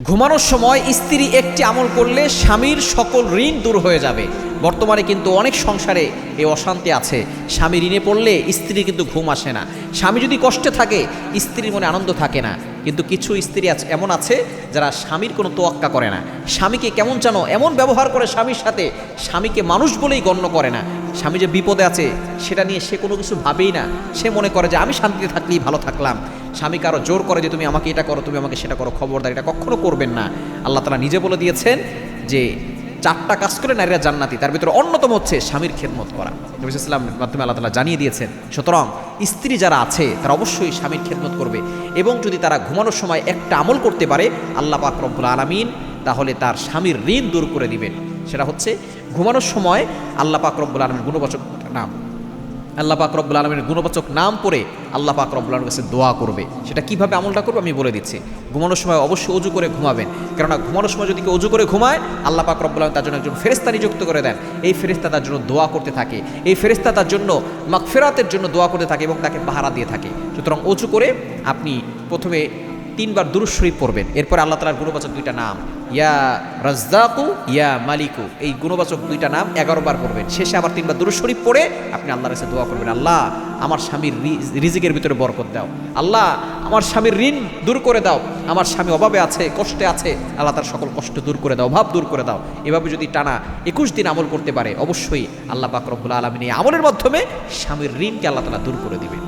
ঘুমানোর সময় স্ত্রী একটি আমল করলে স্বামীর সকল ঋণ দূর হয়ে যাবে। বর্তমানে কিন্তু অনেক সংসারে এই অশান্তি আছে। স্বামী ঋণে পড়লে স্ত্রীর কিন্তু ঘুম আসে না। স্বামী যদি কষ্টে থাকে স্ত্রীর মনে আনন্দ থাকে না। কিন্তু কিছু স্ত্রী এমন আছে যারা স্বামীর কোনো তোয়াক্কা করে না, স্বামীকে কেমন যেন এমন ব্যবহার করে স্বামীর সাথে, স্বামীকে মানুষ বলেই গণ্য করে না। স্বামী যে বিপদে আছে সেটা নিয়ে সে কোনো কিছু ভাবেই না। সে মনে করে যে আমি শান্তিতে থাকলেই ভালো থাকলাম। স্বামীকে আরও জোর করে যে তুমি আমাকে এটা করো, তুমি আমাকে সেটা করো, খবরদার এটা কখনো করবেন না। আল্লাহ তাআলা নিজে বলে দিয়েছেন যে 4টা কাজ করে নারীরা জান্নাতি, তার ভিতরে অন্যতম হচ্ছে স্বামীর খেদমত করা। নবী সাল্লাল্লাহু আলাইহি ওয়াসাল্লামের মাধ্যমে আল্লাহ তাআলা জানিয়ে দিয়েছেন। সুতরাং স্ত্রী যারা আছে তারা অবশ্যই স্বামীর খেদমত করবে, এবং যদি তারা ঘুমানোর সময় একটা আমল করতে পারে আল্লাহ পাক রব্বুল আলামিন তাহলে তার স্বামীর ঋণ দূর করে দিবেন। সেটা হচ্ছে ঘুমানোর সময় আল্লাহ পাক রব্বুল আলামিনের গুণবাচক নাম, আল্লাহ পাক রব্বুল আলামিনের গুণবাচক নাম পড়ে আল্লাহ পাক রব্বুল আলামিনের কাছে দোয়া করবে। সেটা কিভাবে আমলটা করবে আমি বলে দিচ্ছি। ঘুমানোর সময় অবশ্যই ওযু করে ঘুমাবেন, কেননা ঘুমানোর সময় যদি কেউ ওযু করে ঘুমায় আল্লাহ পাক রব্বুল আলামিন তার জন্য একজন ফেরেশতা নিযুক্ত করে দেন। এই ফেরেশতা তার জন্য দোয়া করতে থাকে, এই ফেরেশতা তার জন্য মাগফিরাতের জন্য দোয়া করতে থাকে এবং তাকে পাহারা দিয়ে থাকে। সুতরাং ওযু করে আপনি প্রথমে 3বার দুরূদ শরীফ পড়বেন। এরপর আল্লাহ তাআলার গুণবাচক 2টা নাম ইয়া রাজ্জাকু ইয়া মালিকু, এই গুণবাচক 2টা নাম 11 বার পড়বেন। শেষে আবার 3বার দুরূদ শরীফ পড়ে আপনি আল্লাহর কাছে দোয়া করবেন, আল্লাহ আমার স্বামীর রিজিকের ভিতরে বরকত দাও, আল্লাহ আমার স্বামীর ঋণ দূর করে দাও, আমার স্বামী অভাবে আছে, কষ্টে আছে, আল্লাহ তার সকল কষ্ট দূর করে দাও, অভাব দূর করে দাও। এভাবে যদি টানা 21 দিন আমল করতে পারে অবশ্যই আল্লাহ পাক রব্বুল আলামিন এই আমলের মাধ্যমে স্বামীর ঋণকে আল্লাহ তাআলা দূর করে দিবেন।